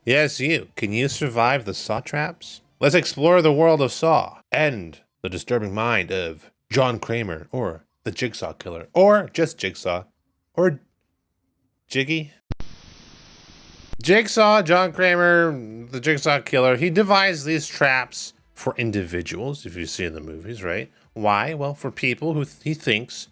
Yes, you. Can you survive the Saw traps? Let's explore the world of Saw and the disturbing mind of John Kramer, or the Jigsaw Killer, or just Jigsaw, or Jiggy. Jigsaw, John Kramer, the Jigsaw Killer, he devised these traps for individuals, if you see in the movies, right? Why? Well, for people who he thinks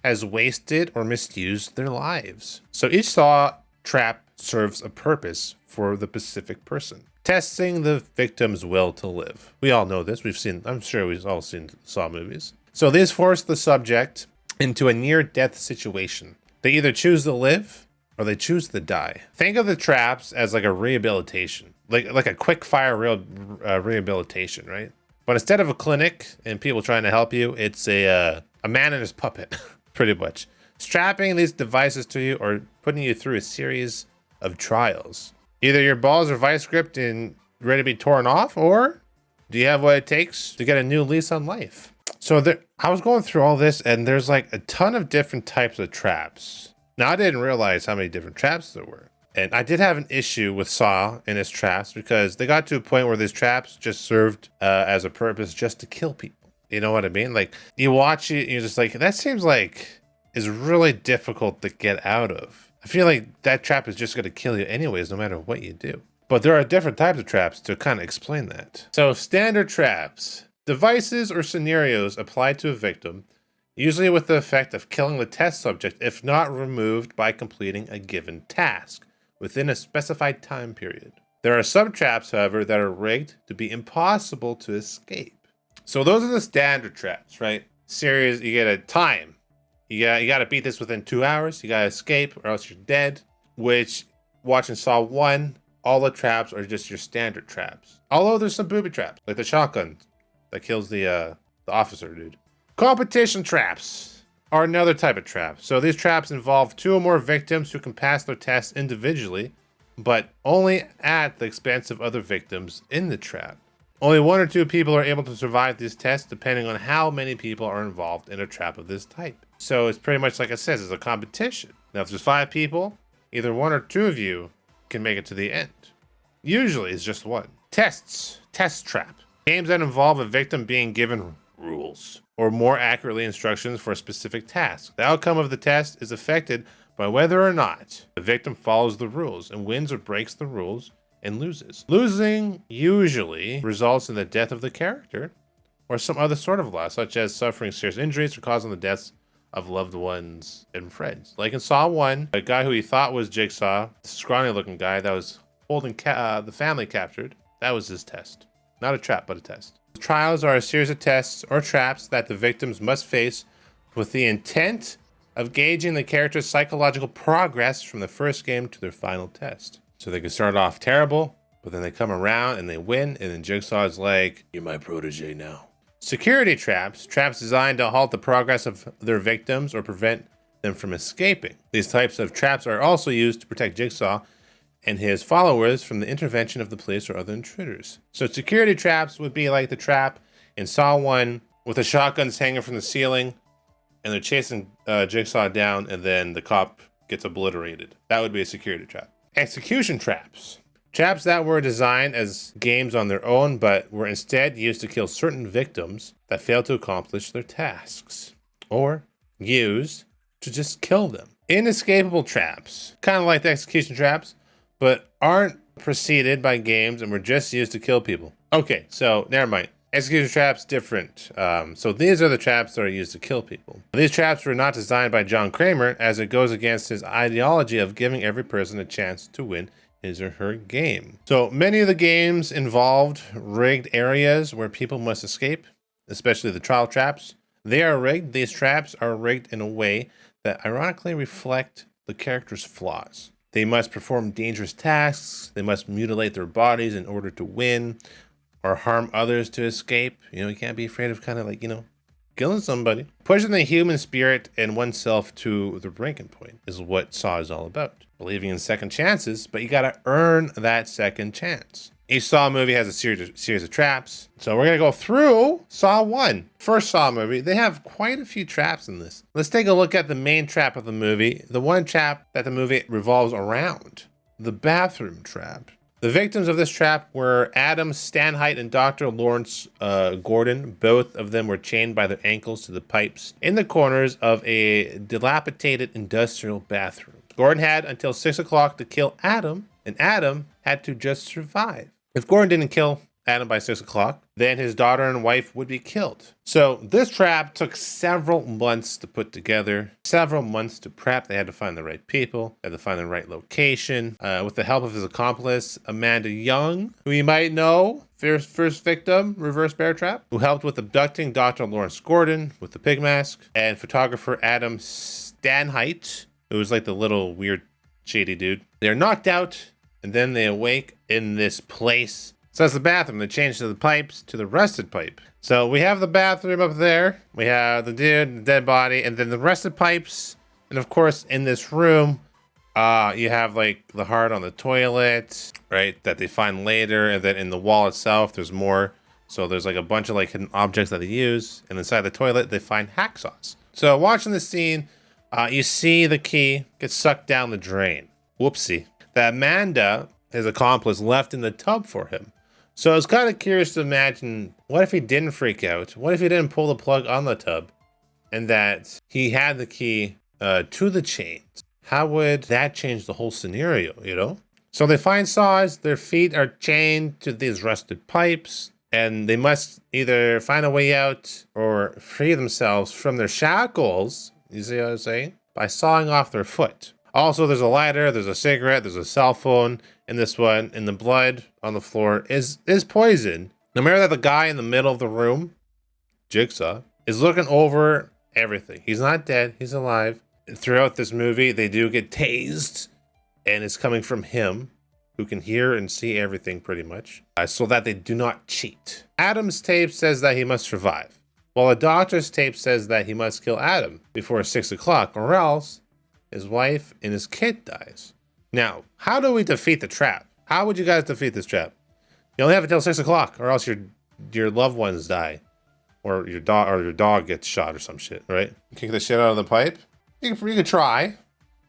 has wasted or misused their lives. So each Saw trap serves a purpose for the specific person, testing the victim's will to live. We all know this. I'm sure we've all seen Saw movies. So these force the subject into a near-death situation. They either choose to live or they choose to die. Think of the traps as like a rehabilitation, like a quick fire rehabilitation, right? But instead of a clinic and people trying to help you, it's a man and his puppet, pretty much. Strapping these devices to you or putting you through a series of trials. Either your balls are vice gripped and ready to be torn off, or do you have what it takes to get a new lease on life? So I was going through all this, and there's like a ton of different types of traps. Now, I didn't realize how many different traps there were. And I did have an issue with Saw and his traps because they got to a point where these traps just served as a purpose just to kill people. You know what I mean? Like, you watch it, and you're just like, that seems like is really difficult to get out of. I feel like that trap is just going to kill you anyways, no matter what you do. But there are different types of traps to kind of explain that. So standard traps, devices or scenarios applied to a victim, usually with the effect of killing the test subject if not removed by completing a given task within a specified time period. There are some traps, however, that are rigged to be impossible to escape. So those are the standard traps, right? Series, you get a time. You got to beat this within 2 hours. You got to escape or else you're dead. Which, watching Saw 1, all the traps are just your standard traps. Although there's some booby traps, like the shotgun that kills the officer dude. Competition traps are another type of trap. So these traps involve 2 or more victims who can pass their tests individually, but only at the expense of other victims in the trap. Only 1 or 2 people are able to survive these tests depending on how many people are involved in a trap of this type. So it's pretty much like it says, it's a competition. Now if there's 5 people, either 1 or 2 of you can make it to the end. Usually it's just 1. Tests. Test trap. Games that involve a victim being given rules, or more accurately instructions for a specific task. The outcome of the test is affected by whether or not the victim follows the rules and wins or breaks the rules and loses. Losing usually results in the death of the character or some other sort of loss, such as suffering serious injuries or causing the deaths of loved ones and friends. Like in Saw 1, a guy who he thought was Jigsaw, scrawny looking guy that was holding the family captured, that was his test. Not a trap, but a test. Trials are a series of tests or traps that the victims must face with the intent of gauging the character's psychological progress from the first game to their final test. So they can start off terrible, but then they come around and they win, and then Jigsaw is like, you're my protege now. Security traps, traps designed to halt the progress of their victims or prevent them from escaping. These types of traps are also used to protect Jigsaw and his followers from the intervention of the police or other intruders. So security traps would be like the trap in Saw 1 with the shotguns hanging from the ceiling and they're chasing Jigsaw down and then the cop gets obliterated. That would be a security trap. Execution traps. Traps that were designed as games on their own but were instead used to kill certain victims that failed to accomplish their tasks, or used to just kill them. Inescapable traps, kind of like the execution traps, but aren't preceded by games and were just used to kill people. Okay, so never mind. Execution traps, different. So these are the traps that are used to kill people. These traps were not designed by John Kramer, as it goes against his ideology of giving every person a chance to win his or her game. So many of the games involved rigged areas where people must escape, especially the trial traps. They are rigged. These traps are rigged in a way that ironically reflect the character's flaws. They must perform dangerous tasks. They must mutilate their bodies in order to win or harm others to escape. You can't be afraid of kind of like, killing somebody. Pushing the human spirit and oneself to the breaking point is what Saw is all about. Believing in second chances, but you gotta earn that second chance. Each Saw movie has a series of traps. So we're gonna go through Saw 1. First Saw movie, they have quite a few traps in this. Let's take a look at the main trap of the movie, the one trap that the movie revolves around. The bathroom trap. The victims of this trap were Adam Stanheight and Dr. Lawrence Gordon. Both of them were chained by their ankles to the pipes in the corners of a dilapidated industrial bathroom. Gordon had until 6 o'clock to kill Adam, and Adam had to just survive. If Gordon didn't kill Adam by 6 o'clock, then his daughter and wife would be killed. So this trap took several months to put together, several months to prep. They had to find the right people, they had to find the right location. With the help of his accomplice, Amanda Young, who you might know, first victim, reverse bear trap, who helped with abducting Dr. Lawrence Gordon with the pig mask, and photographer Adam Stanheight, who was like the little weird shady dude. They're knocked out, and then they awake in this place. So that's the bathroom. They changed to the pipes to the rusted pipe. So we have the bathroom up there. We have the dude, the dead body, and then the rusted pipes. And of course, in this room, you have like the heart on the toilet, right? That they find later. And then in the wall itself, there's more. So there's like a bunch of like hidden objects that they use. And inside the toilet, they find hacksaws. So watching this scene, you see the key get sucked down the drain. Whoopsie. That Amanda, his accomplice, left in the tub for him. So I was kind of curious to imagine, what if he didn't freak out? What if he didn't pull the plug on the tub and that he had the key to the chains? How would that change the whole scenario, you know? So they find saws, their feet are chained to these rusted pipes, and they must either find a way out or free themselves from their shackles, you see what I'm saying? By sawing off their foot. Also, there's a lighter, there's a cigarette, there's a cell phone in this one, and the blood on the floor is poison. Now remember that the guy in the middle of the room, Jigsaw, is looking over everything. He's not dead, he's alive. And throughout this movie, they do get tased, and it's coming from him, who can hear and see everything pretty much, so that they do not cheat. Adam's tape says that he must survive, while the doctor's tape says that he must kill Adam before 6 o'clock, or else his wife and his kid dies. Now, how do we defeat the trap? How would you guys defeat this trap? You only have until 6 o'clock, or else your loved ones die, or your dog gets shot or some shit, right? Kick the shit out of the pipe. You could try.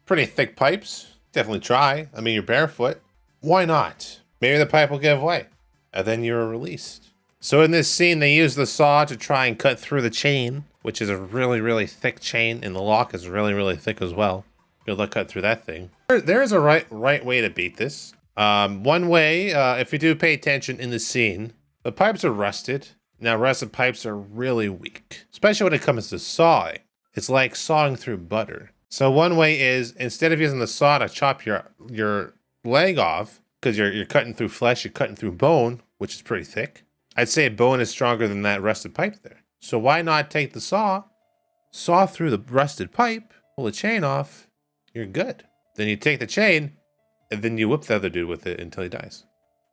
Pretty thick pipes. Definitely try. I mean, you're barefoot. Why not? Maybe the pipe will give way, and then you're released. So in this scene, they use the saw to try and cut through the chain, which is a really, really thick chain, and the lock is really, really thick as well. Good luck cutting through that thing. There is a right way to beat this. One way, if you do pay attention in the scene, the pipes are rusted. Now, rusted pipes are really weak, especially when it comes to sawing. It's like sawing through butter. So one way is, instead of using the saw to chop your leg off, because you're cutting through flesh, you're cutting through bone, which is pretty thick. I'd say bone is stronger than that rusted pipe there. So why not take the saw through the rusted pipe, pull the chain off, you're good. Then you take the chain, and then you whip the other dude with it until he dies.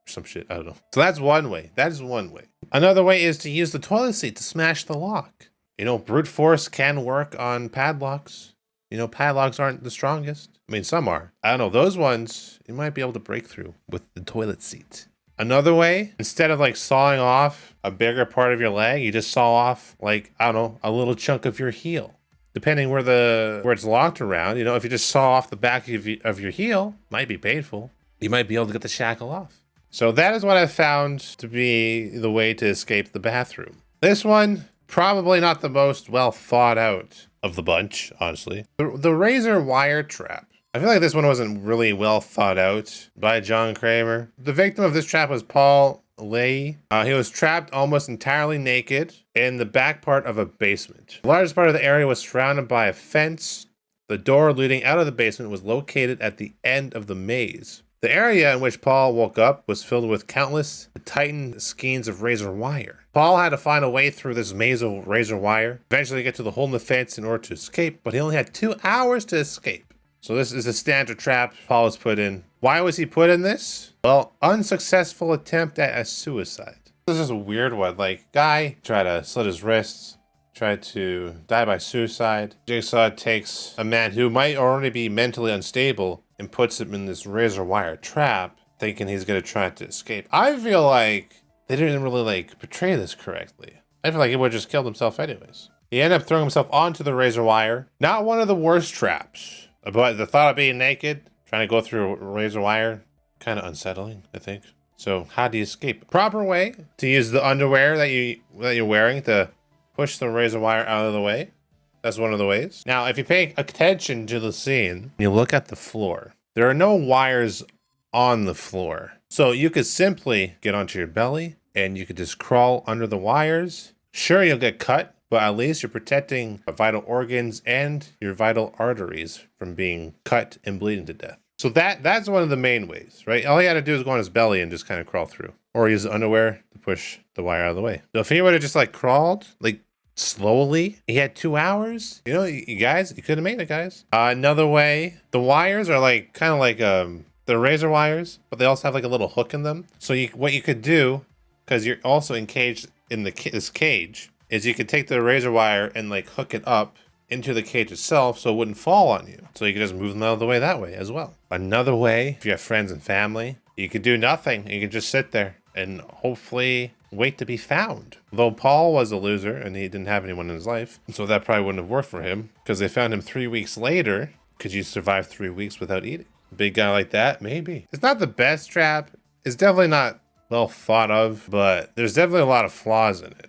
Or some shit, I don't know. So that's one way. That is one way. Another way is to use the toilet seat to smash the lock. You know, brute force can work on padlocks. You know, padlocks aren't the strongest. I mean, some are. I don't know, those ones, you might be able to break through with the toilet seat. Another way, instead of like sawing off a bigger part of your leg, you just saw off like, I don't know, a little chunk of your heel. Depending where it's locked around, you know, if you just saw off the back of your heel, might be painful. You might be able to get the shackle off. So that is what I found to be the way to escape the bathroom. This one, probably not the most well thought out of the bunch, honestly. The razor wire trap. I feel like this one wasn't really well thought out by John Kramer. The victim of this trap was Paul Leahy. He was trapped almost entirely naked in the back part of a basement. The largest part of the area was surrounded by a fence. The door leading out of the basement was located at the end of the maze. The area in which Paul woke up was filled with countless tightened skeins of razor wire. Paul had to find a way through this maze of razor wire, eventually get to the hole in the fence in order to escape, but he only had 2 hours to escape. So this is a standard trap Paul was put in. Why was he put in this? Well, unsuccessful attempt at a suicide. This is a weird one. Like, guy tried to slit his wrists, tried to die by suicide. Jigsaw takes a man who might already be mentally unstable and puts him in this razor wire trap, thinking he's gonna try to escape. I feel like they didn't really like portray this correctly. I feel like he would have just killed himself anyways. He ended up throwing himself onto the razor wire. Not one of the worst traps, but the thought of being naked, trying to go through razor wire, kind of unsettling, I think. So how do you escape? Proper way to use the underwear that you're wearing to push the razor wire out of the way. That's one of the ways. Now, if you pay attention to the scene, you look at the floor. There are no wires on the floor. So you could simply get onto your belly and you could just crawl under the wires. Sure, you'll get cut, but at least you're protecting vital organs and your vital arteries from being cut and bleeding to death. So that's one of the main ways, right? All you got to do is go on his belly and just kind of crawl through, or use the underwear to push the wire out of the way. So if he would have just like crawled, like slowly, he had 2 hours. You know, you guys, you could have made it, guys. Another way, the wires are like kind of like the razor wires, but they also have like a little hook in them. So what you could do, because you're also encaged in this cage, is you could take the razor wire and like hook it up into the cage itself so it wouldn't fall on you. So you could just move them out of the way that way as well. Another way, if you have friends and family, you could do nothing. You could just sit there and hopefully wait to be found. Though Paul was a loser and he didn't have anyone in his life, so that probably wouldn't have worked for him, because they found him 3 weeks later. Could you survive 3 weeks without eating? A big guy like that, maybe. It's not the best trap. It's definitely not well thought of, but there's definitely a lot of flaws in it.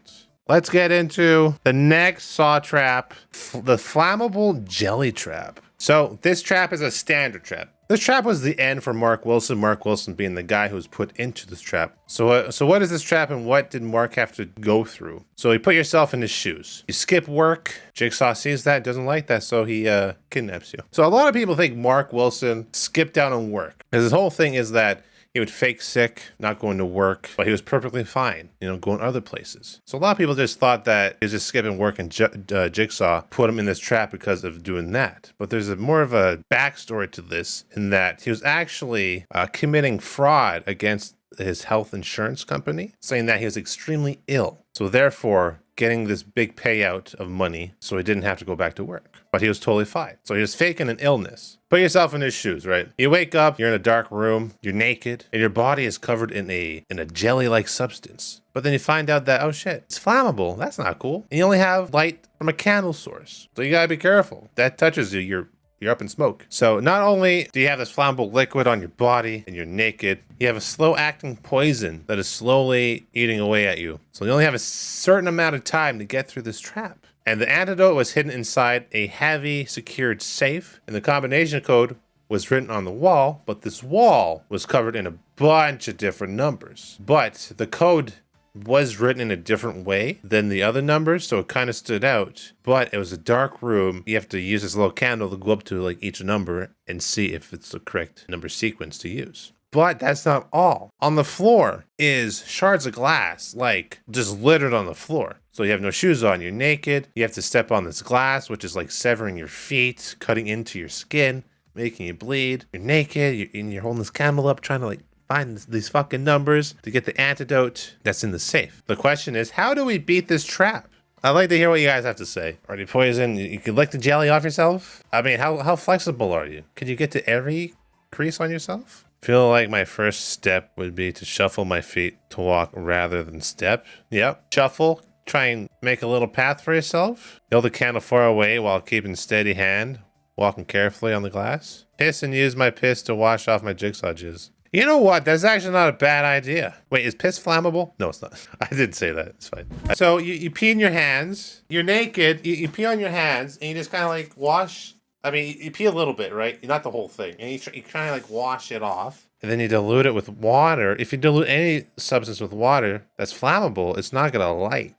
Let's get into the next saw trap, the flammable jelly trap. So this trap is a standard trap. This trap was the end for Mark Wilson, Mark Wilson being the guy who was put into this trap. So what is this trap and what did Mark have to go through? So you put yourself in his shoes. You skip work. Jigsaw sees that, doesn't like that, so he kidnaps you. So a lot of people think Mark Wilson skipped out on work. Because his whole thing is that he would fake sick, not going to work, but he was perfectly fine, you know, going other places. So a lot of people just thought that he was just skipping work and Jigsaw put him in this trap because of doing that. But there's more of a backstory to this, in that he was actually committing fraud against his health insurance company, saying that he was extremely ill. So therefore, getting this big payout of money so he didn't have to go back to work. But he was totally fine. So he was faking an illness. Put yourself in his shoes, right? You wake up, you're in a dark room, you're naked, and your body is covered in a jelly-like substance. But then you find out that, oh shit, it's flammable. That's not cool. And you only have light from a candle source. So you gotta be careful. That touches you, you're up in smoke. So not only do you have this flammable liquid on your body and you're naked, you have a slow-acting poison that is slowly eating away at you. So you only have a certain amount of time to get through this trap. And the antidote was hidden inside a heavy secured safe, and the combination code was written on the wall, but this wall was covered in a bunch of different numbers. But the code was written in a different way than the other numbers, so it kind of stood out. But it was a dark room. You have to use this little candle to go up to like each number and see if it's the correct number sequence to use. But that's not all. On the floor is shards of glass, like just littered on the floor. So you have no shoes on, you're naked. You have to step on this glass, which is like severing your feet, cutting into your skin, making you bleed. You're naked, you're holding this candle up, trying to like find these fucking numbers to get the antidote that's in the safe. The question is, how do we beat this trap? I'd like to hear what you guys have to say. Are you poison? You can lick the jelly off yourself? I mean, how flexible are you? Could you get to every crease on yourself? Feel like my first step would be to shuffle my feet to walk rather than step. Yep. Shuffle. Try and make a little path for yourself. Hold the candle far away while keeping steady hand, walking carefully on the glass. Piss and use my piss to wash off my Jigsaw jizz. You know what? That's actually not a bad idea. Wait, is piss flammable? No, it's not. I didn't say that. It's fine. So you pee in your hands. You're naked. You pee on your hands, and you just kind of like wash. I mean, you pee a little bit, right? Not the whole thing. And you kind of like wash it off. And then you dilute it with water. If you dilute any substance with water that's flammable, it's not going to light.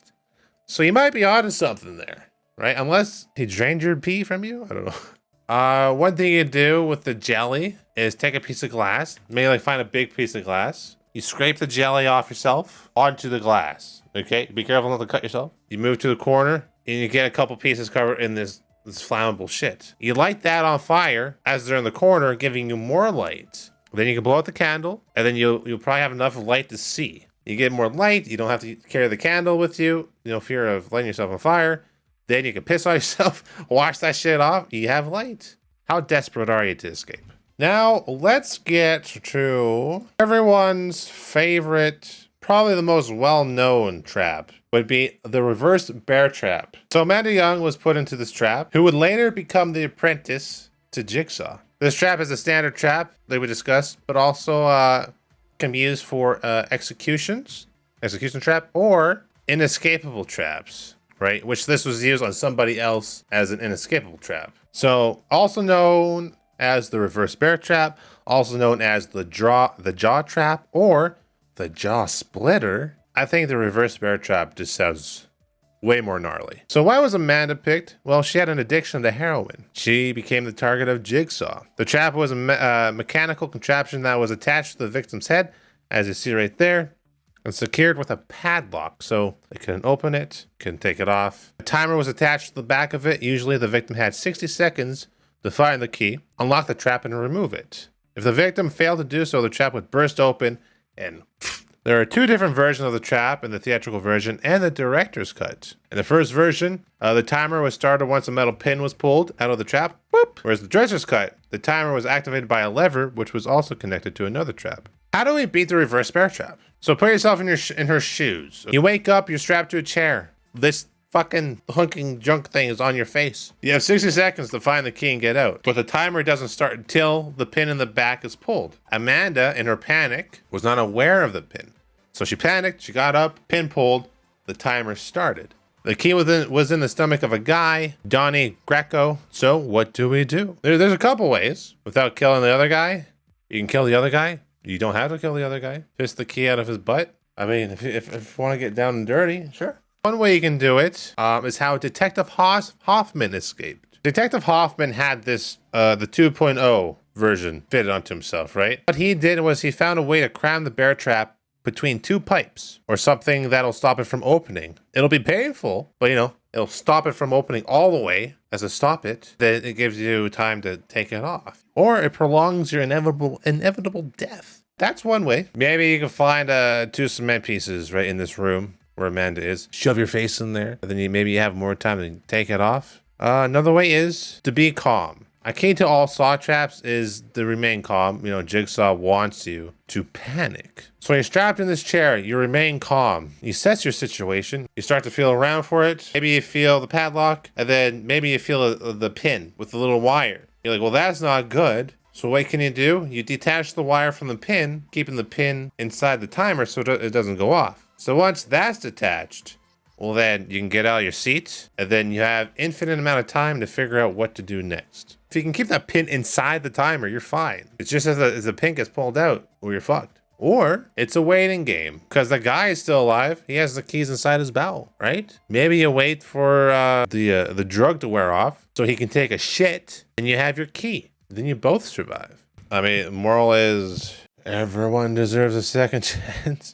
So you might be onto something there, right? Unless he drained your pee from you? I don't know. One thing you do with the jelly is take a piece of glass. Maybe like find a big piece of glass. You scrape the jelly off yourself onto the glass. Okay? Be careful not to cut yourself. You move to the corner and you get a couple pieces covered in this flammable shit. You light that on fire as they're in the corner, giving you more light. Then you can blow out the candle, and then you'll probably have enough light to see. You get more light. You don't have to carry the candle with you. No fear of lighting yourself on fire. Then you can piss on yourself, wash that shit off. You have light. How desperate are you to escape? Now, let's get to everyone's favorite, probably the most well-known trap, would be the reverse bear trap. So Amanda Young was put into this trap, who would later become the apprentice to Jigsaw. This trap is a standard trap that we discussed, but also can be used for execution trap, or inescapable traps, right? Which this was used on somebody else as an inescapable trap. So also known as the reverse bear trap, also known as the jaw trap, or the jaw splitter. I think the reverse bear trap just sounds way more gnarly. So why was Amanda picked? Well, she had an addiction to heroin. She became the target of Jigsaw. The trap was a mechanical contraption that was attached to the victim's head, as you see right there, and secured with a padlock, so they couldn't open it, couldn't take it off. A timer was attached to the back of it. Usually the victim had 60 seconds to find the key, unlock the trap, and remove it. If the victim failed to do so, the trap would burst open, and there are two different versions of the trap in the theatrical version and the director's cut. In the first version, the timer was started once a metal pin was pulled out of the trap, whoop. Whereas the director's cut, the timer was activated by a lever, which was also connected to another trap. How do we beat the reverse bear trap? So put yourself in her shoes. You wake up, you're strapped to a chair. This fucking hunking junk thing is on your face. You have 60 seconds to find the key and get out. But the timer doesn't start until the pin in the back is pulled. Amanda, in her panic, was not aware of the pin. So she panicked, she got up, pin pulled, the timer started. The key was in the stomach of a guy, Donnie Greco. So what do we do? There's a couple ways. Without killing the other guy, you can kill the other guy. You don't have to kill the other guy. Fist the key out of his butt. I mean, if you want to get down and dirty, sure. One way you can do it is how Detective Hoffman escaped. Detective Hoffman had this, the 2.0 version fitted onto himself, right? What he did was he found a way to cram the bear trap between two pipes, or something that'll stop it from opening. It'll be painful, but it'll stop it from opening all the way. As a stop it, then it gives you time to take it off. Or it prolongs your inevitable death. That's one way. Maybe you can find two cement pieces right in this room where Amanda is. Shove your face in there, and then maybe you have more time to take it off. Another way is to be calm. A key to all saw traps is to remain calm. Jigsaw wants you to panic. So when you're strapped in this chair, you remain calm. You assess your situation. You start to feel around for it. Maybe you feel the padlock, and then maybe you feel the pin with the little wire. You're like, well, that's not good. So what can you do? You detach the wire from the pin, keeping the pin inside the timer so it doesn't go off. So once that's detached, well, then you can get out of your seat, and then you have infinite amount of time to figure out what to do next. If you can keep that pin inside the timer, you're fine. It's just as the pin gets pulled out, well, you're fucked. Or it's a waiting game, because the guy is still alive. He has the keys inside his bowel, right? Maybe you wait for the drug to wear off so he can take a shit, and you have your key. Then you both survive. I mean, moral is everyone deserves a second chance.